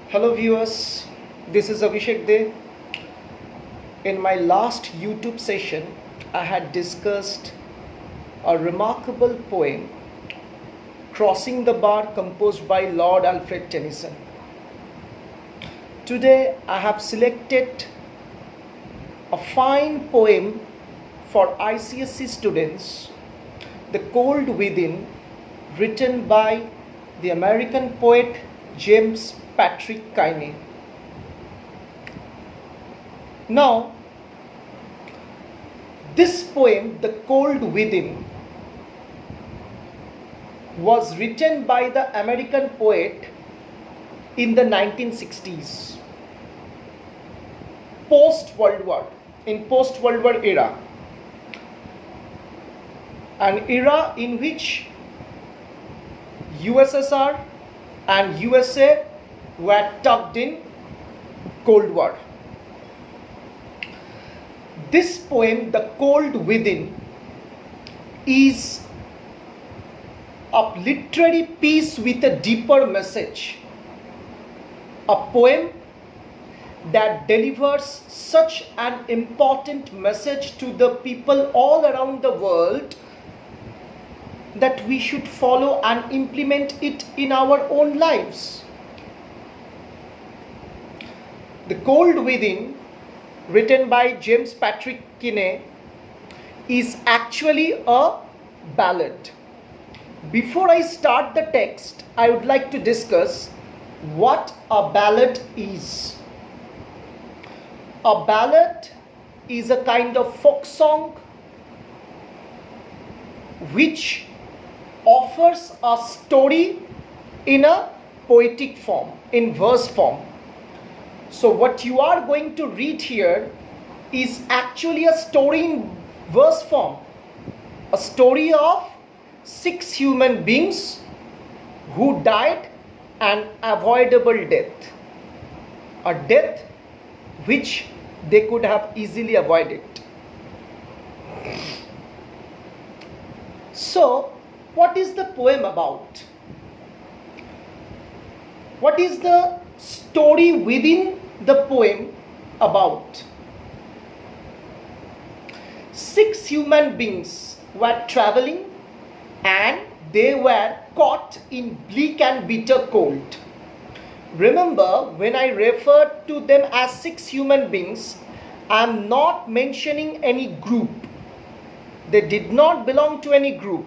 Hello viewers, this is Abhishek De. In my last YouTube session, I had discussed a remarkable poem, Crossing the Bar, composed by Lord Alfred Tennyson. Today, I have selected a fine poem for ICSE students, The Cold Within, written by the American poet James Patrick Kinney. Now, this poem, The Cold Within, was written by the American poet in the 1960s, post-World War era, an era in which USSR and USA were tucked in Cold War. This poem, The Cold Within, is a literary piece with a deeper message. A poem that delivers such an important message to the people all around the world that we should follow and implement it in our own lives. The Cold Within, written by James Patrick Kinney, is actually a ballad. Before I start the text, I would like to discuss what a ballad is. A ballad is a kind of folk song which offers a story in a poetic form, in verse form. So what you are going to read here is actually a story in verse form, a story of 6 human beings who died an avoidable death, a death which they could have easily avoided. So, what is the poem about? What is the story within the poem about? 6 human beings were traveling and they were caught in bleak and bitter cold. Remember, when I referred to them as 6 human beings, I am not mentioning any group. They did not belong to any group.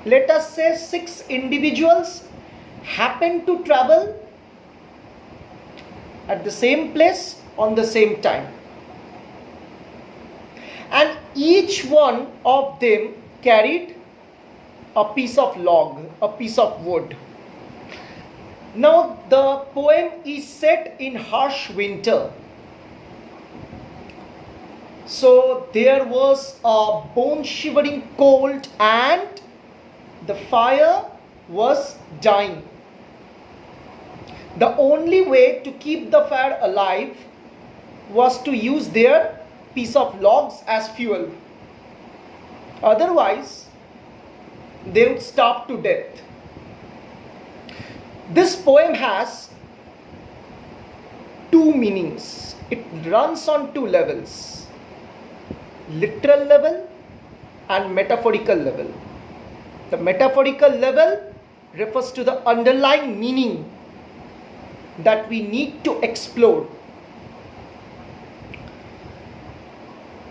Let us say 6 individuals happened to travel at the same place on the same time. And each one of them carried a piece of log, a piece of wood. Now the poem is set in harsh winter. So there was a bone-shivering cold and the fire was dying. The only way to keep the fire alive was to use their piece of logs as fuel. Otherwise, they would starve to death. This poem has 2 meanings. It runs on 2 levels, literal level and metaphorical level. The metaphorical level refers to the underlying meaning that we need to explore.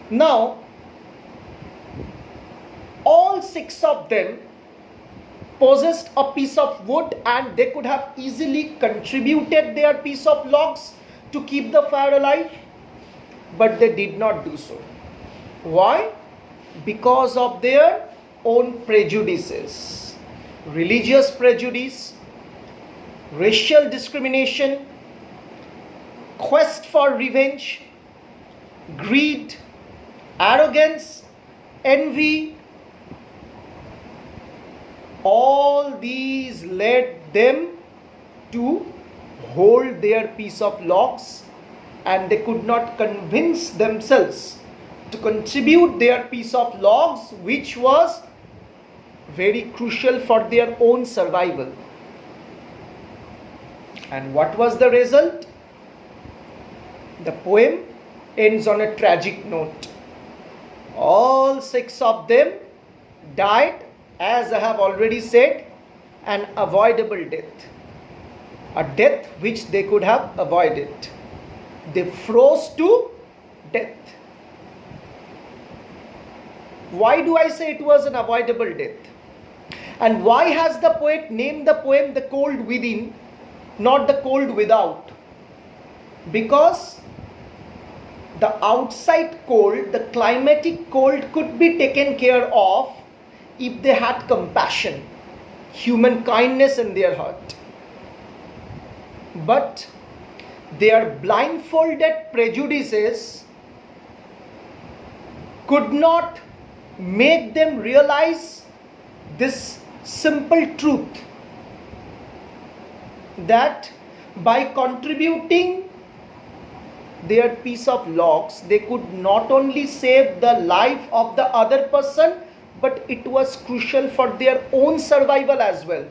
Now, all 6 of them possessed a piece of wood and they could have easily contributed their piece of logs to keep the fire alive, but they did not do so. Why? Because of their own prejudices, religious prejudice, racial discrimination, quest for revenge, greed, arrogance, envy. All these led them to hold their piece of logs and they could not convince themselves to contribute their piece of logs, which was very crucial for their own survival. And what was the result? The poem ends on a tragic note. All 6 of them died, as I have already said, an avoidable death. A death which they could have avoided. They froze to death. Why do I say it was an avoidable death? And why has the poet named the poem The Cold Within, not The Cold Without? Because the outside cold, the climatic cold, could be taken care of if they had compassion, human kindness in their heart. But their blindfolded prejudices could not make them realize this simple truth, that by contributing their piece of logs, they could not only save the life of the other person, but it was crucial for their own survival as well.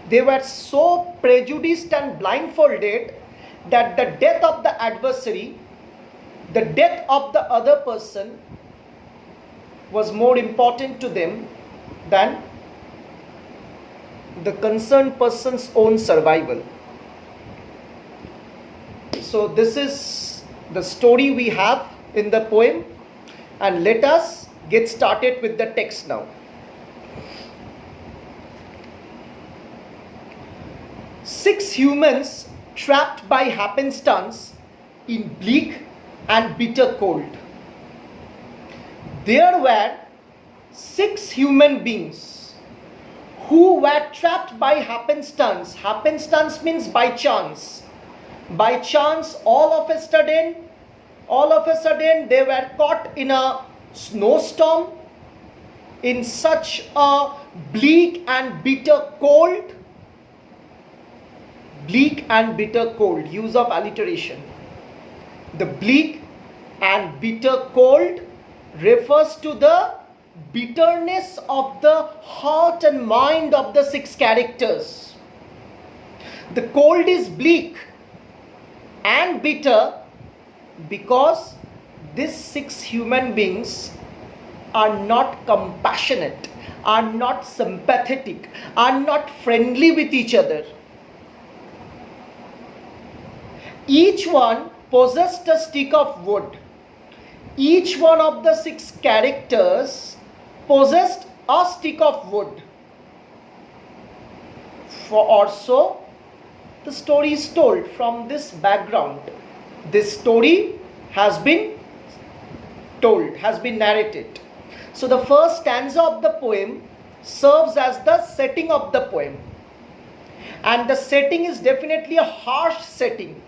They were so prejudiced and blindfolded that the death of the adversary, the death of the other person, was more important to them than the concerned person's own survival. So this is the story we have in the poem, and let us get started with the text now. Six humans trapped by happenstance in bleak and bitter cold. There were 6 human beings who were trapped by happenstance. Happenstance means by chance. By chance, all of a sudden, they were caught in a snowstorm, in such a bleak and bitter cold. Bleak and bitter cold, use of alliteration. The bleak and bitter cold refers to the bitterness of the heart and mind of the 6 characters. The cold is bleak and bitter because these 6 human beings are not compassionate, are not sympathetic, are not friendly with each other. Each one possessed a stick of wood. Each one of the 6 characters possessed a stick of wood. Or so the story is told from this background. This story has been told, has been narrated. So the first stanza of the poem serves as the setting of the poem. And the setting is definitely a harsh setting,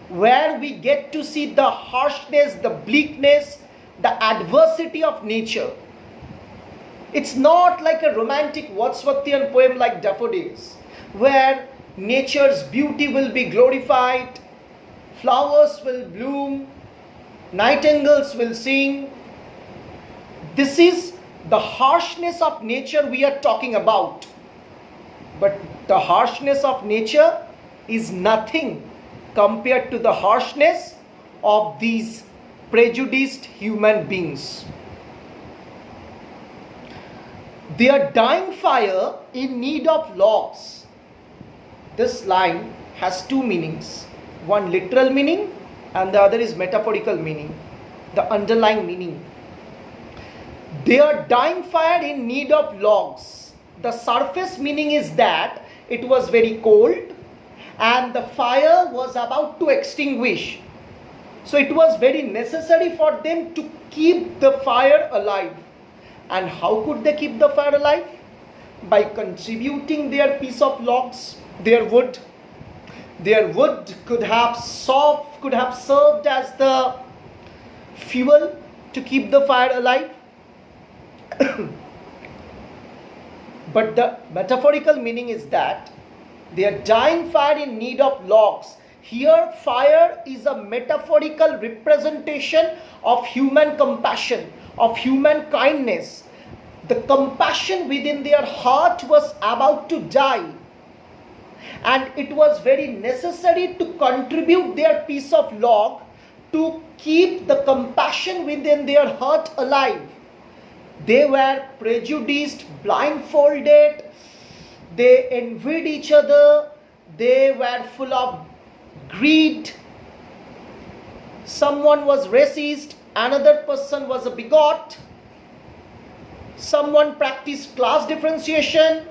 where we get to see the harshness, the bleakness, the adversity of nature. It's not like a romantic Wordsworthian poem like Daffodils, where nature's beauty will be glorified, flowers will bloom, nightingales will sing. This is the harshness of nature we are talking about. But the harshness of nature is nothing compared to the harshness of these prejudiced human beings. Their dying fire in need of logs. This line has 2 meanings. One literal meaning and the other is metaphorical meaning, the underlying meaning. Their dying fire in need of logs. The surface meaning is that it was very cold and the fire was about to extinguish. So it was very necessary for them to keep the fire alive. And how could they keep the fire alive? By contributing their piece of logs, their wood. Their wood could have served as the fuel to keep the fire alive. But the metaphorical meaning is that they are dying fire in need of logs. Here, fire is a metaphorical representation of human compassion, of human kindness. The compassion within their heart was about to die. and it was very necessary to contribute their piece of log to keep the compassion within their heart alive. They were prejudiced, blindfolded, they envied each other, they were full of greed. Someone was racist, another person was a bigot, someone practiced class differentiation,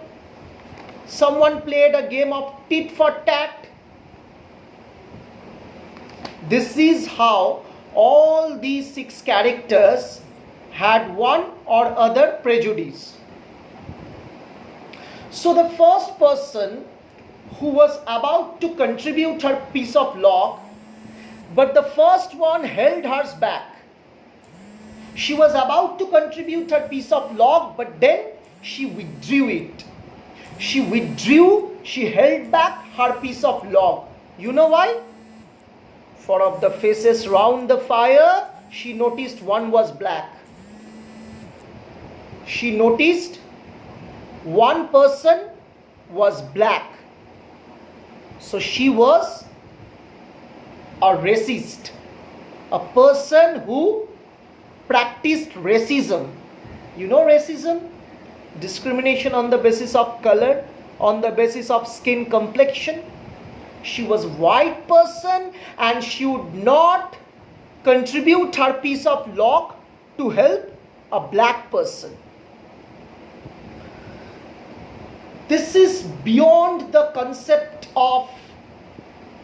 someone played a game of tit for tat. This is how all these 6 characters had one or other prejudice. So the first person who was about to contribute her piece of log, but the first one held hers back. She was about to contribute her piece of log, but then she withdrew it. She held back her piece of log. You know why? For of the faces round the fire, she noticed one was black. She noticed one person was black. So she was a racist, a person who practiced racism. You know racism? Discrimination on the basis of color, on the basis of skin complexion. She was a white person and she would not contribute her piece of log to help a black person. This is beyond the concept of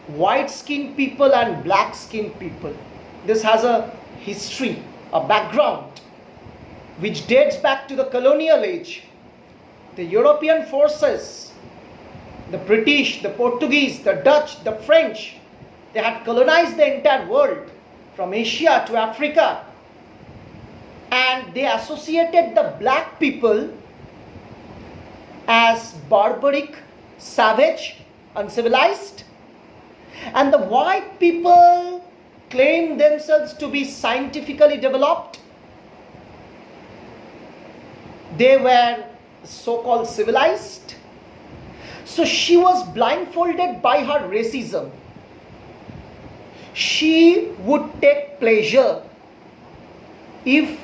white-skinned people and black-skinned people. This has a history, a background, which dates back to the colonial age. The European forces, the British, the Portuguese, the Dutch, the French, they had colonized the entire world from Asia to Africa, and they associated the black people as barbaric, savage, uncivilized, and the white people claimed themselves to be scientifically developed. They were so-called civilized. So she was blindfolded by her racism. She would take pleasure if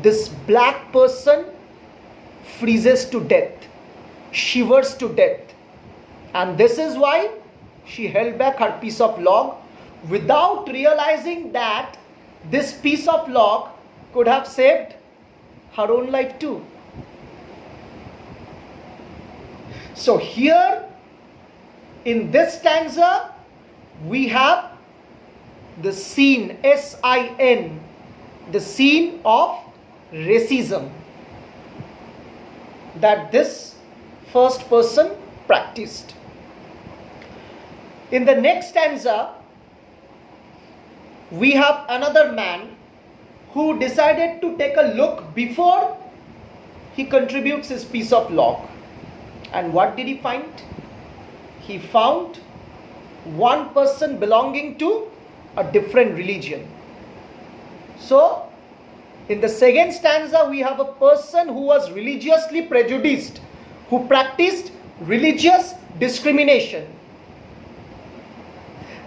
this black person freezes to death, shivers to death. And this is why she held back her piece of log without realizing that this piece of log could have saved her own life too. So here in this stanza we have the scene, S-I-N, the scene of racism that this first person practiced. In the next stanza, we have another man who decided to take a look before he contributes his piece of log. And what did he find? He found one person belonging to a different religion. So, in the second stanza, we have a person who was religiously prejudiced, who practiced religious discrimination.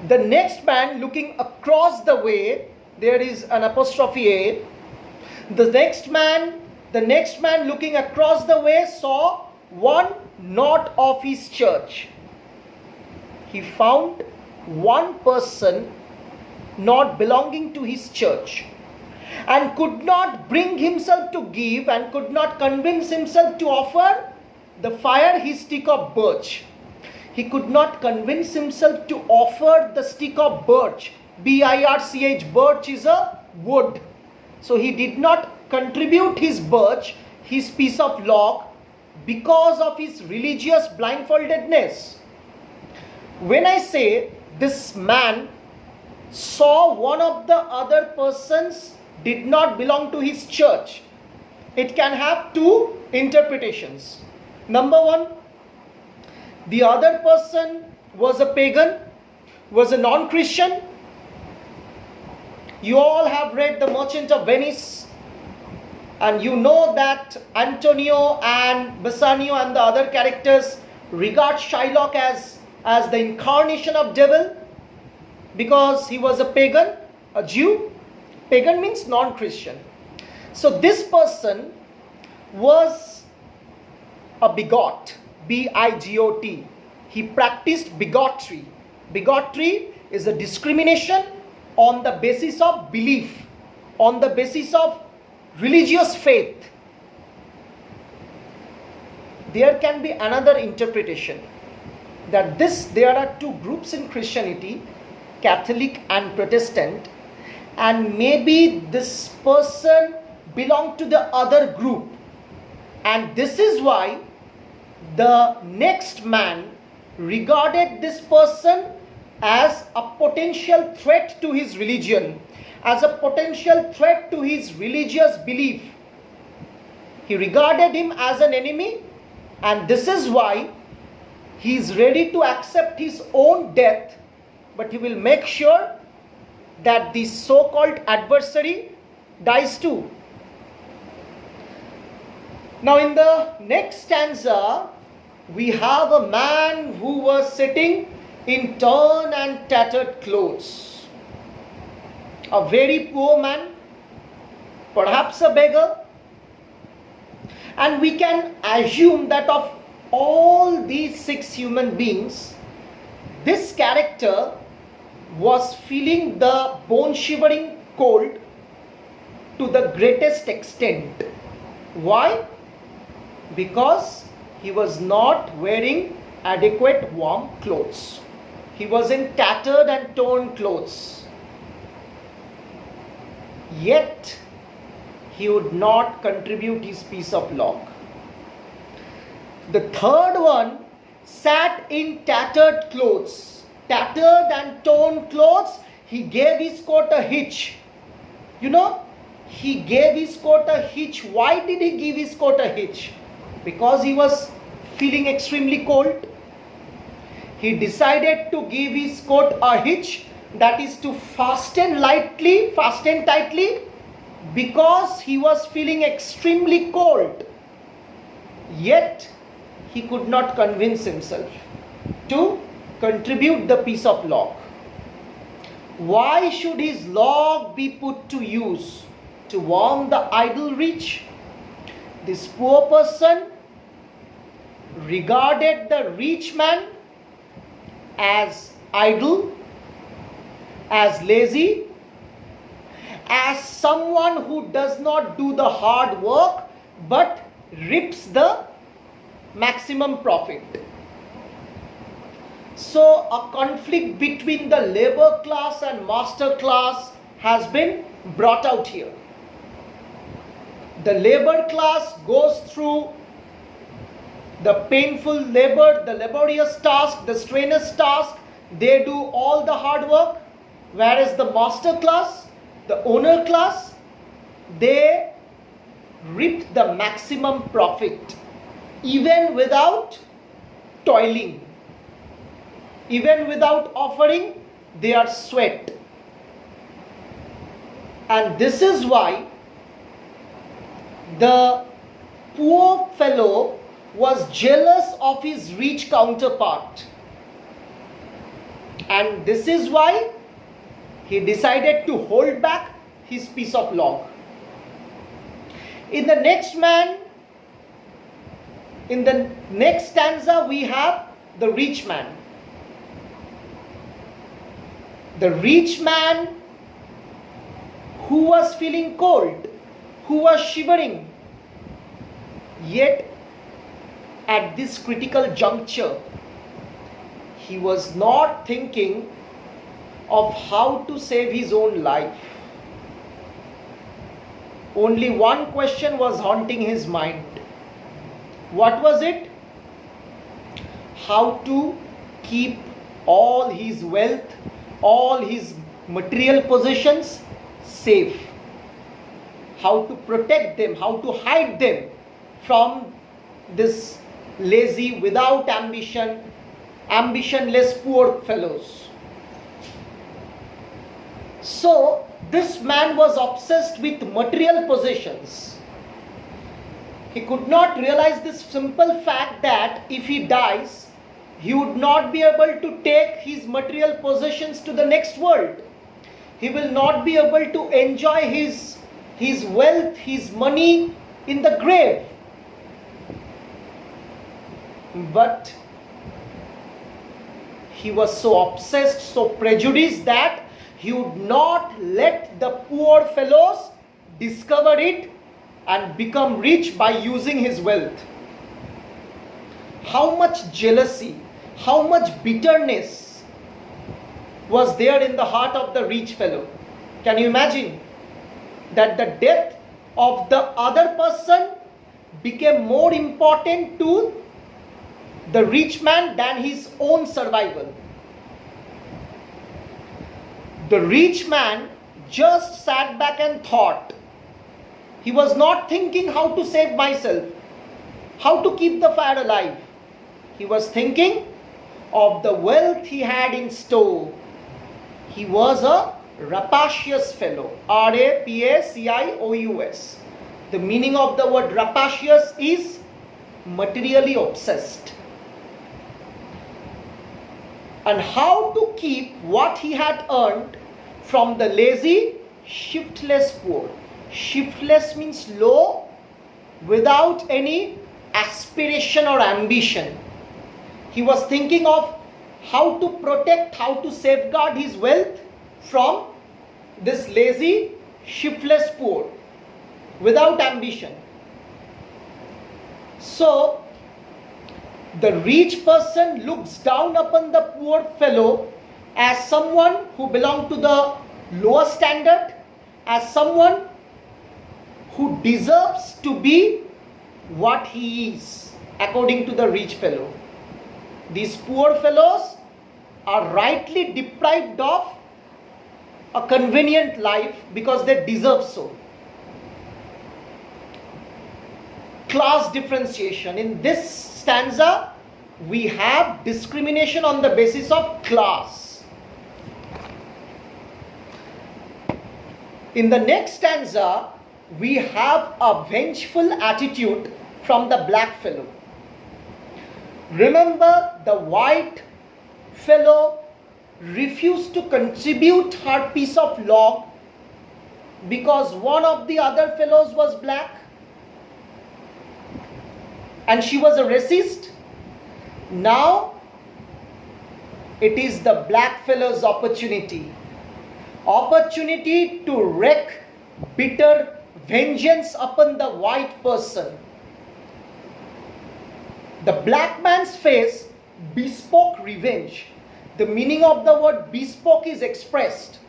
The next man looking across the way, there is an apostrophe A. The next man looking across the way saw one not of his church. He found one person not belonging to his church and could not bring himself to give and could not convince himself to offer the fire his stick of birch. He could not convince himself to offer the stick of birch. B-I-R-C-H, birch is a wood. So he did not contribute his birch, his piece of log, because of his religious blindfoldedness. When I say this man saw one of the other persons did not belong to his church, it can have two interpretations. Number one, the other person was a pagan, was a non-Christian. You all have read The Merchant of Venice, and you know that Antonio and Bassanio and the other characters regards Shylock as the incarnation of devil because he was a pagan, a Jew. Pagan means non-Christian. So this person was a bigot, B-I-G-O-T. He practiced bigotry. Bigotry is a discrimination on the basis of belief, on the basis of religious faith. There can be another interpretation that there are two groups in Christianity, Catholic and Protestant, and maybe this person belonged to the other group, and this is why the next man regarded this person as a potential threat to his religion, as a potential threat to his religious belief. He regarded him as an enemy, and this is why he is ready to accept his own death, but he will make sure that the so-called adversary dies too. Now in the next stanza, we have a man who was sitting in torn and tattered clothes. A very poor man, perhaps a beggar. And we can assume that of all these 6 human beings, this character was feeling the bone-shivering cold to the greatest extent. Why? Because he was not wearing adequate warm clothes. He was in tattered and torn clothes. Yet, he would not contribute his piece of log. The third one sat in tattered clothes. Tattered and torn clothes, he gave his coat a hitch. You know, he gave his coat a hitch. Why did he give his coat a hitch? Because he was feeling extremely cold. He decided to give his coat a hitch, that is to fasten tightly, because he was feeling extremely cold. Yet, he could not convince himself to contribute the piece of log. Why should his log be put to use? To warm the idle rich? This poor person regarded the rich man as idle, as lazy, as someone who does not do the hard work but reaps the maximum profit. So a conflict between the labor class and master class has been brought out here. The labor class goes through the painful labor, the laborious task, the strenuous task. They do all the hard work, whereas the master class, the owner class, they reap the maximum profit even without toiling, even without offering their sweat. And this is why the poor fellow was jealous of his rich counterpart. And this is why he decided to hold back his piece of log. In the next stanza, we have the rich man. The rich man who was feeling cold, who was shivering, yet at this critical juncture, he was not thinking of how to save his own life. Only one question was haunting his mind. What was it? How to keep all his wealth, all his material possessions safe. How to protect them, how to hide them from this lazy, without ambition, ambitionless poor fellows. So, this man was obsessed with material possessions. He could not realize this simple fact that if he dies, he would not be able to take his material possessions to the next world. He will not be able to enjoy his wealth, his money in the grave. But he was so obsessed, so prejudiced that he would not let the poor fellows discover it and become rich by using his wealth. How much jealousy, how much bitterness was there in the heart of the rich fellow. Can you imagine that the death of the other person became more important to the rich man than his own survival? The rich man just sat back and thought. He was not thinking how to save myself, how to keep the fire alive. He was thinking of the wealth he had in store. He was a rapacious fellow. R-A-P-A-C-I-O-U-S. The meaning of the word rapacious is materially obsessed. And how to keep what he had earned from the lazy, shiftless poor. Shiftless means low, without any aspiration or ambition. He was thinking of how to protect, how to safeguard his wealth from this lazy, shiftless poor, without ambition. So, the rich person looks down upon the poor fellow as someone who belongs to the lower standard, as someone who deserves to be what he is, according to the rich fellow. These poor fellows are rightly deprived of a convenient life because they deserve so. Class differentiation. In this stanza, we have discrimination on the basis of class. In the next stanza, we have a vengeful attitude from the black fellow. Remember, the white fellow refused to contribute her piece of log because one of the other fellows was black and she was a racist. Now it is the black fellow's opportunity to wreak bitter vengeance upon the white person. The black man's face bespoke revenge. The meaning of the word bespoke is expressed.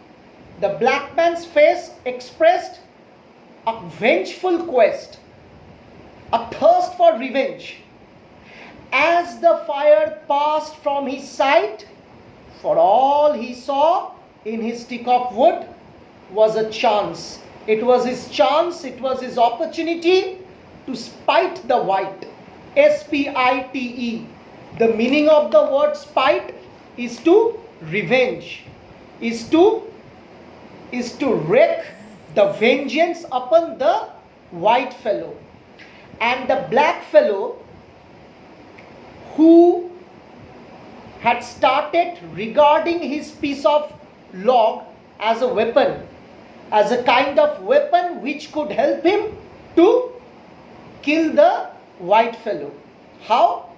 The black man's face expressed a vengeful quest, a thirst for revenge. As the fire passed from his sight, for all he saw in his stick of wood was a chance. It was his chance, it was his opportunity to spite the white. S-P-I-T-E. The meaning of the word spite is to revenge, is to wreak the vengeance upon the white fellow. And the black fellow, who had started regarding his piece of log as a weapon, as a kind of weapon which could help him to kill the white fellow. How?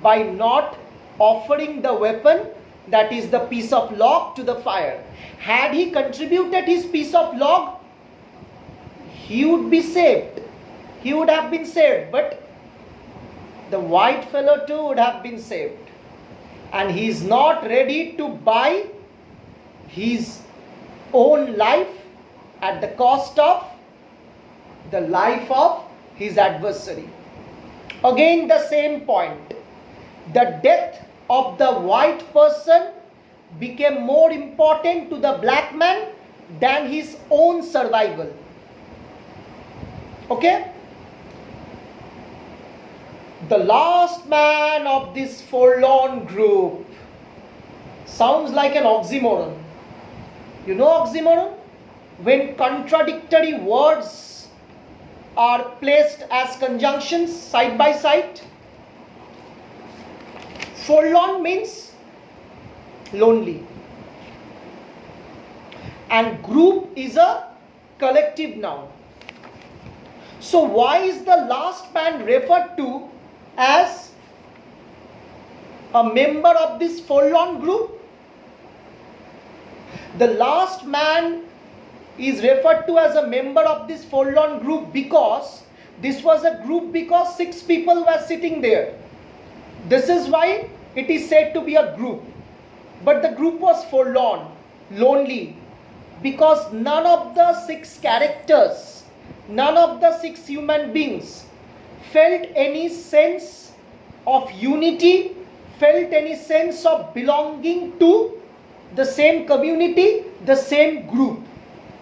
By not offering the weapon, that is the piece of log, to the fire. Had he contributed his piece of log, he would be saved. He would have been saved, but the white fellow too would have been saved. And he is not ready to buy his own life at the cost of the life of his adversary. Again the same point. The death of the white person became more important to the black man than his own survival. Okay? The last man of this forlorn group sounds like an oxymoron. You know oxymoron? When contradictory words are placed as conjunctions side by side. Forlorn means lonely. And group is a collective noun. So why is the last man referred to as a member of this forlorn group? The last man is referred to as a member of this forlorn group because this was a group because 6 people were sitting there. This is why it is said to be a group. But the group was forlorn, lonely, because none of the 6 characters, none of the 6 human beings felt any sense of unity, felt any sense of belonging to the same community, the same group.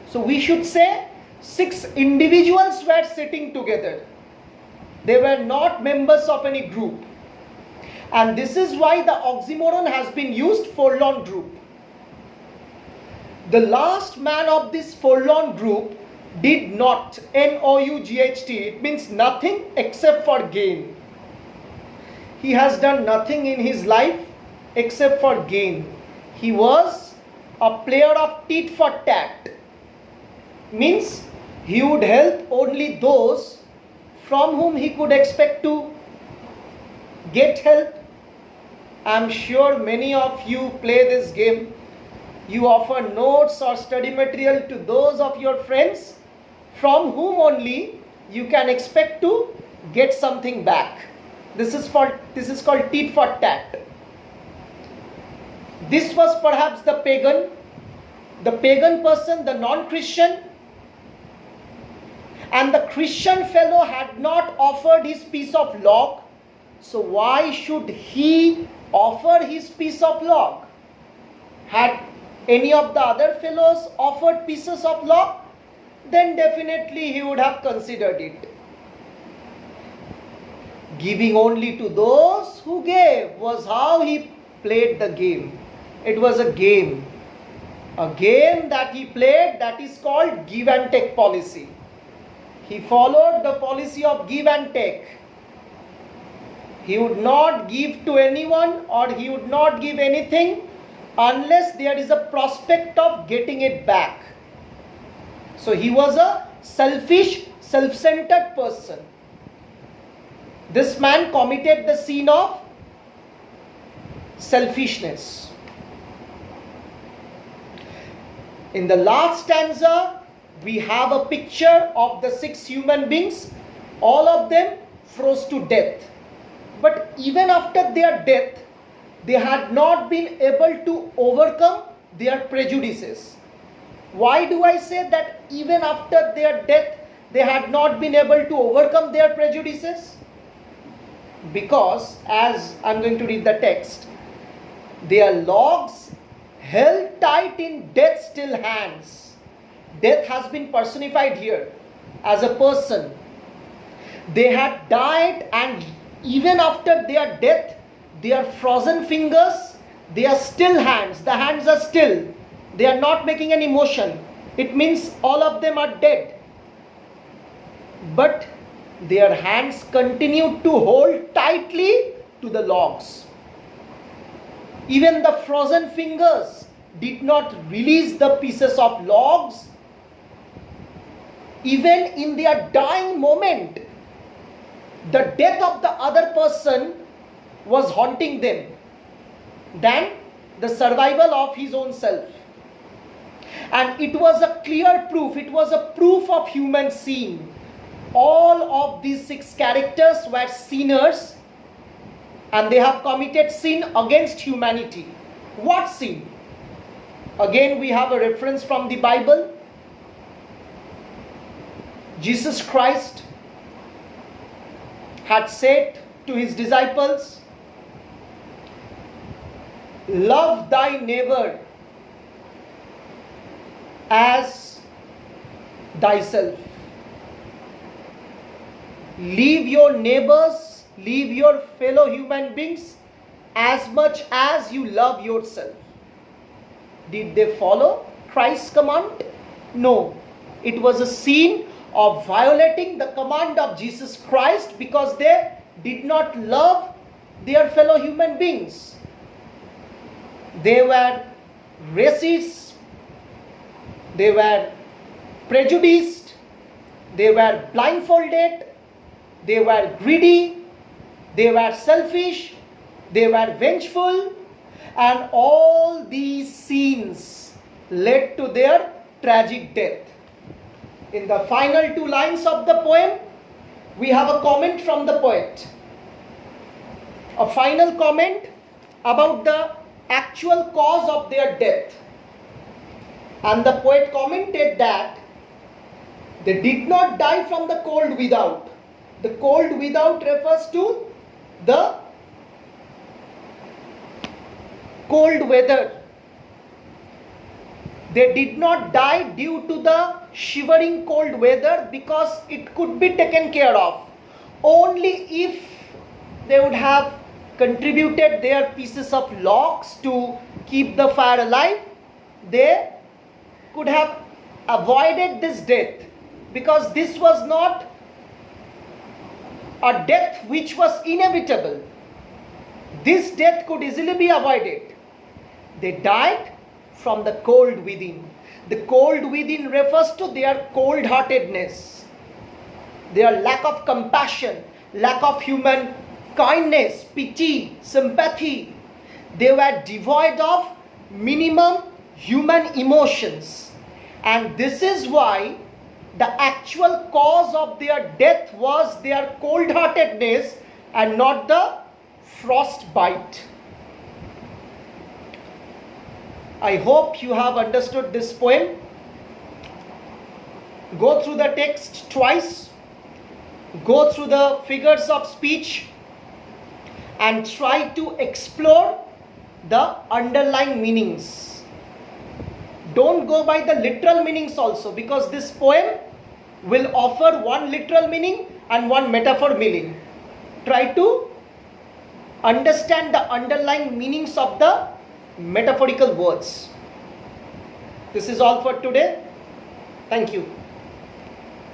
So we should say 6 individuals were sitting together. They were not members of any group. And this is why the oxymoron has been used, forlorn group. The last man of this forlorn group did not, N-O-U-G-H-T, it means nothing except for gain. He has done nothing in his life except for gain. He was a player of tit for tat. Means he would help only those from whom he could expect to get help. I am sure many of you play this game. You offer notes or study material to those of your friends from whom only you can expect to get something back. This is called tit for tat. This was perhaps the pagan person, the non-Christian, and the Christian fellow had not offered his piece of log. So why should he offer his piece of log? Had any of the other fellows offered pieces of log, then definitely he would have considered it. Giving only to those who gave was how he played the game. It was a game that he played, that is called give and take policy. He followed the policy of give and take. He would not give to anyone, or he would not give anything unless there is a prospect of getting it back. So he was a selfish, self-centered person. This man committed the sin of selfishness. In the last stanza, we have a picture of the 6 human beings. All of them froze to death. But even after their death, they had not been able to overcome their prejudices. Why do I say that even after their death, they had not been able to overcome their prejudices? Because, as I am going to read the text, their logs held tight in death's still hands. Death has been personified here as a person. They had died, and even after their death, their frozen fingers, their still hands, the hands are still. They are not making any motion. It means all of them are dead. But their hands continued to hold tightly to the logs. Even the frozen fingers did not release the pieces of logs. Even in their dying moment, the death of the other person was haunting them than the survival of his own self. And it was a clear proof, it was a proof of human sin. All of these 6 characters were sinners, and they have committed sin against humanity. What sin? Again, we have a reference from the Bible. Jesus Christ had said to his disciples, love thy neighbor as thyself. Leave your neighbors, leave your fellow human beings as much as you love yourself. Did they follow Christ's command? No. It was a sin of violating the command of Jesus Christ because they did not love their fellow human beings. They were racist, they were prejudiced, they were blindfolded, they were greedy, they were selfish, they were vengeful, and all these sins led to their tragic death. In the final 2 lines of the poem, we have a comment from the poet. A final comment about the actual cause of their death. And the poet commented that they did not die from the cold without. The cold without refers to the cold weather. They did not die due to the shivering cold weather because it could be taken care of. Only if they would have contributed their pieces of logs to keep the fire alive, they could have avoided this death, because this was not a death which was inevitable. This death could easily be avoided. They died from the cold within. The cold within refers to their cold-heartedness, their lack of compassion, lack of human kindness, pity, sympathy. They were devoid of minimum human emotions. And this is why the actual cause of their death was their cold-heartedness and not the frostbite. I hope you have understood this poem. Go through the text twice, go through the figures of speech, and try to explore the underlying meanings. Don't go by the literal meanings also, because this poem will offer one literal meaning and one metaphor meaning. Try to understand the underlying meanings of the metaphorical words. This is all for today. Thank you.